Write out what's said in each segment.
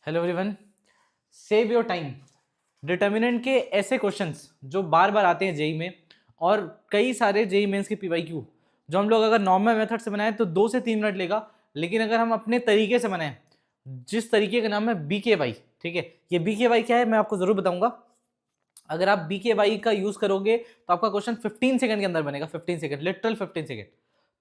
Hello everyone, save your time. Determinant के ऐसे questions जो बार बार आते हैं जेई में, और कई सारे जेई मेंस के पीवाईक्यू जो हम लोग अगर नॉर्मल मेथड से बनाए तो 2 से 3 मिनट लेगा, लेकिन अगर हम अपने तरीके से बनाएं, जिस तरीके का नाम है BKY। ठीक है, ये BKY क्या है मैं आपको जरूर बताऊंगा। अगर आप BKY का यूज करोगे तो आपका क्वेश्चन 15 सेकंड के अंदर बनेगा। 15 सेकंड, लिटरल 15 सेकंड।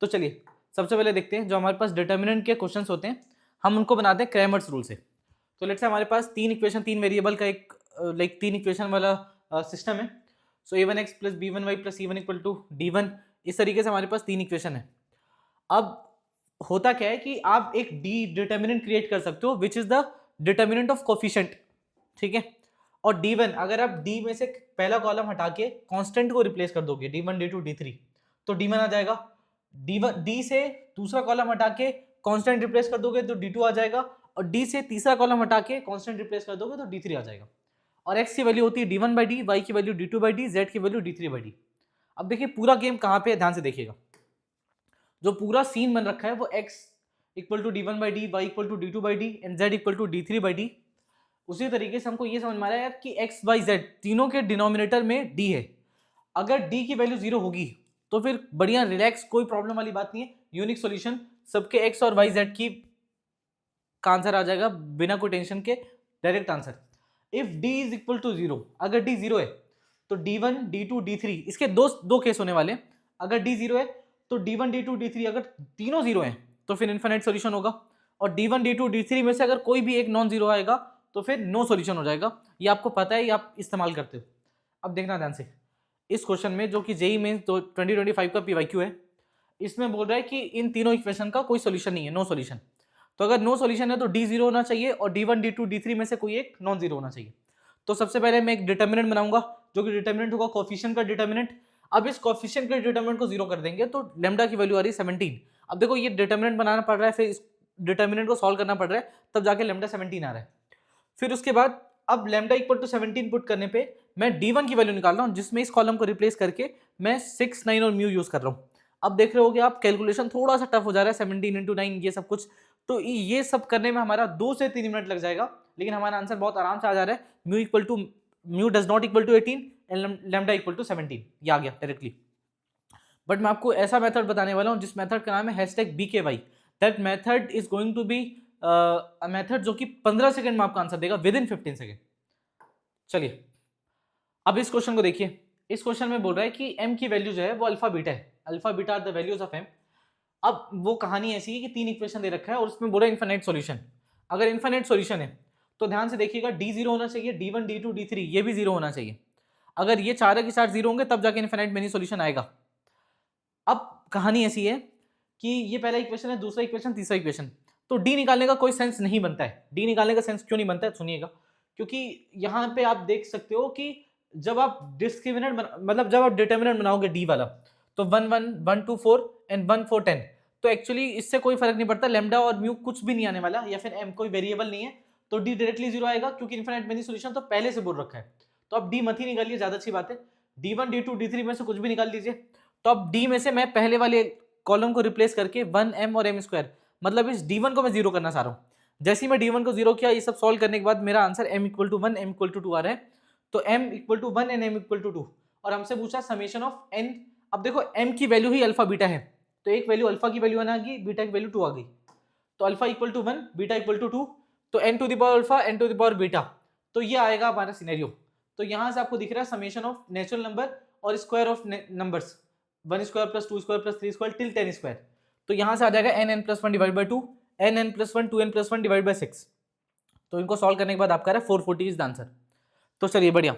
तो चलिए सबसे पहले देखते हैं जो हमारे पास डिटर्मिनेंट के क्वेश्चंस होते हैं, हम उनको बनाते हैं क्रैमर्स रूल से। तो लेट्स से हमारे पास 3 इक्वेशन, 3 वेरिएबल का एक 3 इक्वेशन वाला सिस्टम है। So a1x plus b1y plus c1 equal to d1। इस तरीके से हमारे पास 3 इक्वेशन है। अब होता क्या है कि आप एक डी डिटर्मिनेंट क्रिएट कर सकते हो which is the determinant of coefficient. ठीक है, और d1 अगर आप d में से पहला कॉलम हटा के कांस्टेंट को रिप्लेस कर दोगे d1 d2 d3 तो d1 आ जाएगा। d से दूसरा कॉलम हटा के कांस्टेंट रिप्लेस कर दोगे तो d2 आ जाएगा, और d से तीसरा कॉलम हटा के कांस्टेंट रिप्लेस कर दोगे तो d3 आ जाएगा। और x की वैल्यू होती है d1/d, y की वैल्यू d2/d, z की वैल्यू d3/d। अब देखिए पूरा गेम कहां पे है, ध्यान से देखिएगा। जो पूरा सीन बन रखा है वो x equal to d1/d, y equal to d2/d and z equal to d3/d। उसी तरीके से हमको ये समझ में आ रहा है कि x y z तीनों के डिनोमिनेटर में d है। अगर d की वैल्यू 0 होगी तो फिर बढ़िया रिलैक्स, कोई प्रॉब्लम वाली बात नहीं है। यूनिक सॉल्यूशन सबके x और y z की का आंसर आ जाएगा बिना कोई टेंशन के, direct answer. If d is equal to 0, अगर d 0 है तो d1 d2 d3 इसके दो दो केस होने वाले। अगर d 0 है तो d1 d2 d3 अगर तीनों 0 हैं तो फिर इनफिनिट सॉल्यूशन होगा, और d1 d2 d3 में से अगर कोई भी एक नॉन जीरो आएगा तो फिर नो सॉल्यूशन हो जाएगा। ये आपको पता है, ये आप इस्तेमाल करते हो। अब देखना ध्यान से, इस क्वेश्चन में जो कि जेई मेंस 2025 का पीवाईक्यू है, इसमें बोल रहा है कि इन तीनों इक्वेशन का कोई सॉल्यूशन नहीं है, नो सॉल्यूशन। तो अगर नो सॉल्यूशन है तो d 0 होना चाहिए और d1 d2 d3 में से कोई एक नॉन जीरो होना चाहिए। तो सबसे पहले मैं एक डिटर्मिनेंट बनाऊंगा जो कि डिटर्मिनेंट होगा कोफिशिएंट का डिटर्मिनेंट। अब इस कोफिशिएंट के डिटर्मिनेंट को 0 कर देंगे तो लेमडा की वैल्यू आ रही है 17। अब देखो ये डिटर्मिनेंट बनाना पड़ रहा है, फिर इस डिटर्मिनेंट को सॉल्व करना पड़ रहा है, तब जाके लेमडा 17 आ रहा है। फिर उसके बाद अब लेमडा इक्वल टू 17 पुट करने पे मैं d1 की वैल्यू निकाल रहा हूं, जिसमें इस कॉलम को रिप्लेस करके मैं 6 9 और म्यू यूज कर रहा हूं। अब देख रहे होगे आप कैलकुलेशन थोड़ा सा टफ हो जा रहा है, 17 इंटू 9 ये सब कुछ। तो ये सब करने में हमारा 2 से 3 मिनट लग जाएगा, लेकिन हमारा आंसर बहुत आराम से आ जा रहा है। Mu does not equal to 18 and lambda equal to 17, ये आ गया डायरेक्टली। बट मैं आपको ऐसा मेथड बताने वाला हूं जिस मेथड का नाम है #BKY। That method is going to be method जो कि 15 सेकंड में आपका आंसर देगा विद इन 15 सेकंड। चलिए अब इस क्वेश्चन को देखिए। इस क्वेश्चन में बोल रहा है कि m की वैल्यू जो है वो अल्फा बीटा है। Alpha beta are the values of m। अब वो कहानी ऐसी है कि 3 इक्वेशन दे रखा है और उसमें बोल रहा है इनफिनिट सॉल्यूशन। अगर इनफिनिट सॉल्यूशन है तो ध्यान से देखिएगा, d 0 होना चाहिए, d1 d2 d3 ये भी 0 होना चाहिए। अगर ये चार के चार 0 होंगे तब जाके इनफिनिट मेनी सॉल्यूशन आएगा। अब कहानी ऐसी है कि ये पहला इक्वेशन है, दूसरा इक्वेशन, तीसरा इक्वेशन। तो डी निकालने का कोई सेंस नहीं बनता है। डी निकालने का सेंस क्यों नहीं बनता है सुनिएगा, क्योंकि यहां पे आप देख सकते हो कि जब आप डिस्क्रिमिनेंट मतलब जब आप डिटर्मिनेंट बनाओगे डी वाला तो 1 1 1 2 4 एंड 1 4 10, तो एक्चुअली इससे कोई फर्क नहीं पड़ता, लेमडा और म्यू कुछ भी नहीं आने वाला, या फिर एम कोई वेरिएबल नहीं है, तो डी डायरेक्टली 0 आएगा क्योंकि इनफिनिट मेनी सॉल्यूशन तो पहले से बोल रखा है। तो अब डी मत ही निकालिए, ज्यादा अच्छी बात है। d1 d2 d3 में से कुछ भी निकाल लीजिए। तो अब d में से मैं पहले वाले कॉलम को रिप्लेस करके 1m और m स्क्वायर, मतलब इस d1 को मैं 0 करना चाह रहा हूँ। जैसे ही मैं d1 को 0 किया, ये सब सॉल्व करने के बाद मेरा answer m equal to 1 m equal to 2 आ रहा है। तो m equal to 1 and m equal to 2, और हमसे पूछा समेशन ऑफ n। अब देखो m की वैल्यू ही अल्फा बीटा है, तो एक वैल्यू अल्फा की वैल्यू आ गई, बीटा की वैल्यू 2 आ गई। तो alpha equal to 1, beta equal to 2, तो n to the power alpha n to the power beta. तो ये आएगा हमारा सिनेरियो। तो यहां से आपको दिख रहा है समेशन ऑफ नेचुरल नंबर और square of numbers, 1 square plus 2 square plus 3 square till 10 square. तो यहां से आ जाएगा n plus 1 divide by 2, n plus 1 2n plus 1 divide by 6। तो इनको सॉल्व करने के बाद आपका 440 इज द आंसर। तो चलिए बढ़िया।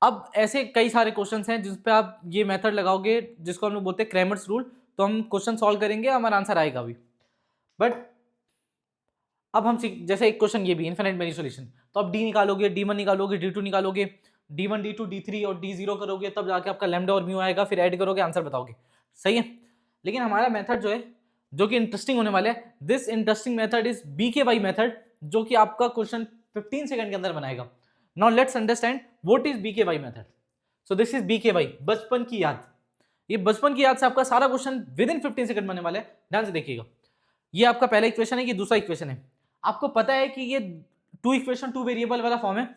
अब ऐसे कई सारे क्वेश्चंस हैं जिस पे आप ये मेथड लगाओगे, जिसको हम लोग बोलते हैं क्रैमर्स रूल, तो हम क्वेश्चन सॉल्व करेंगे, हमारा आंसर आएगा भी। बट अब हम जैसे एक क्वेश्चन ये भी इनफिनिट मेनी सॉल्यूशन, तो अब डी निकालोगे, d1 निकालोगे, d2 निकालोगे, d1 d2 d3 और d0 करोगे, तब जाके आपका लैम्डा और म्यू आएगा, फिर ऐड करोगे, आंसर बताओगे। सही है। लेकिन हमारा मेथड जो है, जो कि इंटरेस्टिंग होने वाला है, this interesting method is BKY method, जो कि आपका क्वेश्चन 15 सेकंड के अंदर बनाएगा। Now let's understand what is BKY method. So this is BKY, बचपन की याद। ये बचपन की याद से आपका सारा क्वेश्चन विद इन 15 सेकंड बनने वाला है। ध्यान से देखिएगा, ये आपका पहला इक्वेशन है, ये दूसरा इक्वेशन है। आपको पता है कि ये टू इक्वेशन टू वेरिएबल वाला फॉर्म है।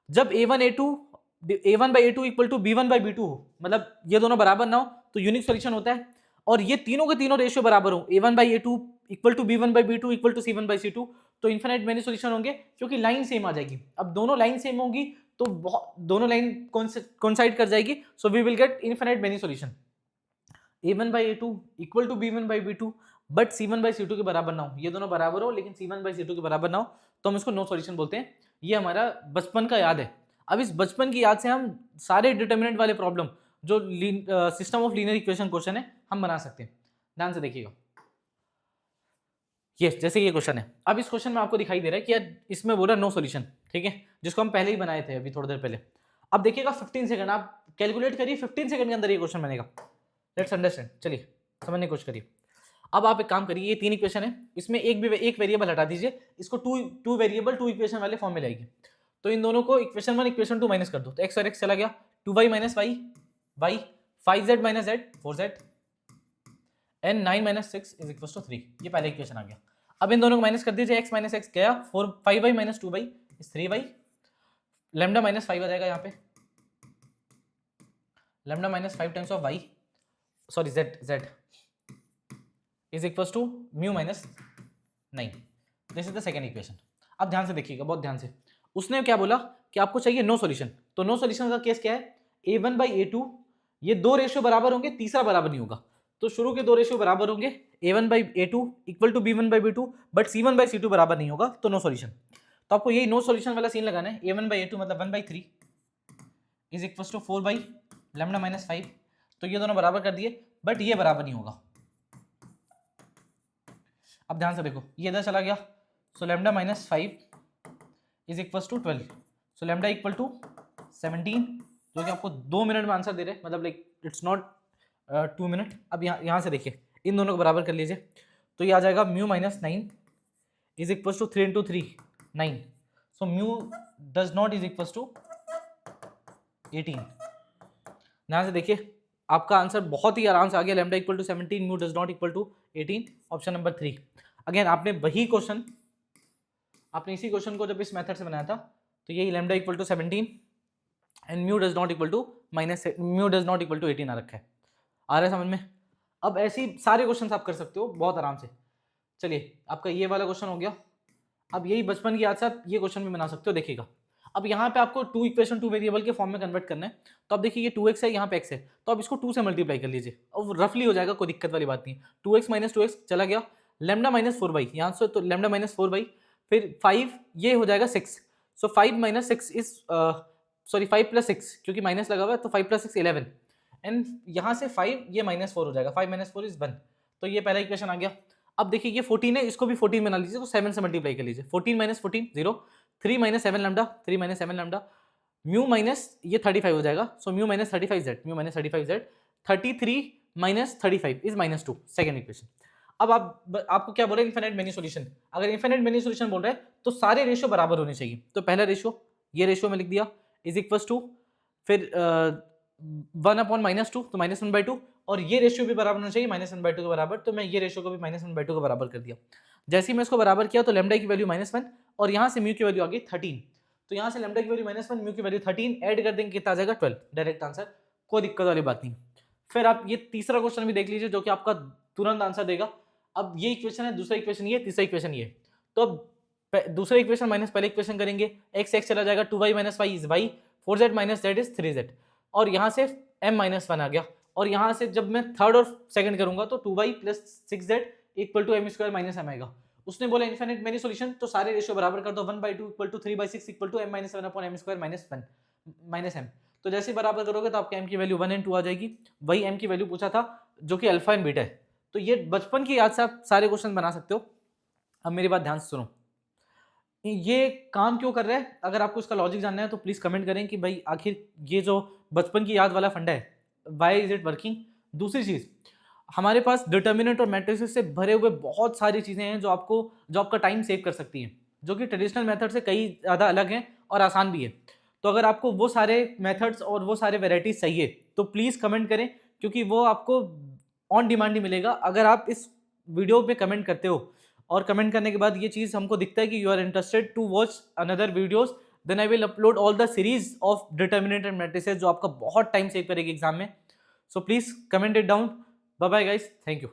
जब a1 by a2 equal to b1 by b2 हो, मतलब ये दोनों बराबर ना हो तो यूनिक सॉल्यूशन होता है। और ये तीनों के तीनों रेशियो बराबर हो, a1 by a2 equal to b1 by b2 equal to c1 by c2, तो इनफिनिट मेनी सॉल्यूशन होंगे क्योंकि लाइन सेम आ जाएगी। अब दोनों लाइन सेम होंगी तो दोनों लाइन कोइंसाइड कर जाएगी, so we will get infinite many solution. a1 by a2 equal to b1 by b2 but c1 by c2 के बराबर ना हो, ये दोनों बराबर हो लेकिन c1 by c2 के बराबर ना हो, तो हम इसको नो सॉल्यूशन बोलते हैं। ये हमारा बचपन का याद है। अब इस बचपन की याद से हम सारे डिटर्मिनेंट वाले प्रॉब्लम जो system of linear equation question है हम बना सकते हैं। ध्यान से देखिएगा, ये जैसे ये क्वेश्चन है। अब इस क्वेश्चन में आपको दिखाई दे रहा है कि यार इसमें बोला नो सॉल्यूशन, ठीक है, जिसको हम पहले ही बनाए थे अभी थोड़ी देर पहले। अब देखिएगा 15 सेकंड आप कैलकुलेट करिए, 15 सेकंड के अंदर ये क्वेश्चन बनेगा। लेट्स अंडरस्टैंड, चलिए समझने की कोशिश करिए। अब आप एक काम करिए, ये तीन इक्वेशन है, इसमें एक वेरिएबल हटा दीजिए, इसको टू वेरिएबल टू इक्वेशन वाले फॉर्म में लाएगी। तो इन दोनों को इक्वेशन 1 इक्वेशन 2 माइनस कर दो, तो x और x चला गया, 2y minus y y, 5z minus z 4z, and 9 minus 6 is equal to 3। ये पहला इक्वेशन आ गया। अब इन दोनों को माइनस कर दीजिए, x माइनस x गया, 5y minus 2y is 3y, lambda minus 5 आ जाएगा यहाँ पे, lambda minus 5 times of y, sorry z is equal to mu minus 9। This is the second equation. अब ध्यान से देखिएगा, बहुत ध्यान से, उसने क्या बोला कि आपको चाहिए नो सॉल्यूशन। तो नो सॉल्यूशन का केस क्या है, a1 by a2, ये दो रेशियो बराबर होंगे, तीसरा बराबर नहीं होगा। तो शुरू के दो रेशियो बराबर होंगे, a1 by a2 equal to b1 by b2, but c1 by c2 बराबर नहीं होगा, तो नो सॉल्यूशन। तो आपको यही नो सॉल्यूशन वाला सीन लगाना है। a1 by a2 मतलब 1 by 3 is equal to 4 by lambda minus 5। तो ये दोनों बराबर कर दिए, बट ये बराबर नहीं होगा। अब ध्यान से देखो, ये इधर चला गया, so lambda minus 5 is equal to 12, so lambda equal to 17, जो कि आपको 2 मिनट में आंसर दे रहे, मतलब लाइक इट्स नॉट 2 मिनट। अब यहाँ से देखिए, इन दोनों को बराबर कर लीजिए, तो ये आ जाएगा mu minus 9 is equal to 3 into 3 9, so mu does not is equal to 18। ध्यान से देखिए, आपका आंसर बहुत ही आराम से आ गया, lambda equal to 17, mu does not equal to 18, option number 3। Again आपने वही क्वेश्चन, आपने इसी क्वेश्चन को जब इस मेथड से बनाया था, तो यही lambda equal to 17 and mu does not equal to 18 आ रखा है। आ रहा है समझ में? अब ऐसे ही सारे क्वेश्चन आप कर सकते हो बहुत आराम से। चलिए, आपका ये वाला क्वेश्चन हो गया। अब यही बचपन की याद से आप ये क्वेश्चन भी बना सकते हो। देखिएगा, अब यहाँ पे आपको टू इक्वेशन टू वेरिएबल के फॉर्म में कन्वर्ट करना है। तो अब देखिए, ये 2x है, यहाँ पे x है, तो अब इसको 2 से मल्टीप्लाई कर लीजिए, और रफली हो जाएगा, कोई दिक्कत वाली बात नहीं। 2x माइनस 2x चला गया, लैम्डा माइनस 4y यहाँ से, तो लैम्डा माइनस 4y, फिर 5 ये हो जाएगा 6, सो 5 माइनस 6 इज सॉरी 5 प्लस 6, क्योंकि माइनस लगा हुआ है, तो 5 प्लस 6 11, एंड यहाँ से 5 ये माइनस 4 हो जाएगा, 5 माइनस 4 इज 1। तो ये पहला इक्वेशन आ गया। अब देखिए, ये 14 है, इसको भी 14 बना लीजिए, तो 7 से मल्टीप्लाई कर लीजिए, 14 minus 14 0, 3 minus 7 lambda, 3 minus 7 lambda, mu minus ये 35 हो जाएगा, so mu minus 35z, mu minus 35z, 33 minus 35 is minus 2, second equation. अब आपको क्या बोले, इनफिनिट मेनी सॉल्यूशन। अगर इनफिनिट मेनी सॉल्यूशन बोल रहे हैं तो सारे रेशियो बराबर होने चाहिए। तो पहला रेशियो, ये रेशियो में लिख दिया, इज इक्वल टू, फिर 1 अपॉन माइनस 2, तो माइनस 1/2, और ये रेशियो भी बराबर होना चाहिए माइनस 1/2 के बराबर, तो मैं ये रेशियो को भी माइनस 1/2 के बराबर कर दिया। जैसे ही मैं इसको बराबर किया, तो लैम्डा की वैल्यू -1, और यहाँ से म्यू की वैल्यू आ गई 13, तो यहाँ से लैम्डा की वैल्यू -1, म्यू की वैल्यू 13, ऐड कर देंगे, कितना आ जाएगा 12, डायरेक्ट आंसर, कोई दिक्कत वाली बात नहीं। फिर आप ये तीसरा क्वेश्चन भी देख लीजिए, जो कि आपका तुरंत आंसर देगा। अब ये इक्वेशन है, दूसरा इक्वेशन ये, तीसरा इक्वेशन ये, तो अब दूसरा इक्वेशन माइनस पहले इक्वेशन करेंगे, x चला जाएगा, 2y minus y is y, 4z minus z is 3z, और यहाँ से m-1 आ गया, और यहाँ से जब मैं थर्ड और सेकंड करूंगा, तो 2y plus 6z equal to m² minus m आएगा। उसने बोला इनफिनिट मेनी सॉल्यूशन, तो सारे रेशियो बराबर कर दो, 1/2 equal to 3/6 equal to m-1 upon m² minus m। तो जैसे बराबर करोगे, तो आपके m की वैल्यू 1 एंड 2 आ जाएगी। वही m की वैल्यू पूछा था, जो कि अल्फा एंड बीटा है। तो ये बचपन की याद से आप सारे क्वेश्चन बना सकते हो। अब मेरी बात ध्यान से सुनो, ये काम क्यों कर रहा है? अगर आपको इसका लॉजिक जानना है तो प्लीज कमेंट करें कि भाई आखिर ये जो बचपन की याद वाला फंडा है, व्हाई इज इट वर्किंग। दूसरी चीज, हमारे पास डिटर्मिनेंट और मैट्रिसेस से भरे हुए बहुत सारी चीजें हैं जो आपका टाइम सेव कर सकती हैं, जो कि ट्रेडिशनल मेथड से कई ज़्यादा अलग हैं और आसान भी है। तो अगर आपको वो सारे मेथड्स और वो सारे वेराइटीज चाहिए, तो प्लीज़ कमेंट करें, क्योंकि वो आपको ऑन डिमांड ही मिलेगा। अगर आप इस वीडियो पे कमेंट करते हो और कमेंट करने के बाद ये चीज़ हमको दिखता है कि you are interested to watch another videos, then I will upload all the series of determinant and matrices जो आपका बहुत टाइम सेव करेगी एग्जाम में. So please comment it down. Bye bye guys, thank you.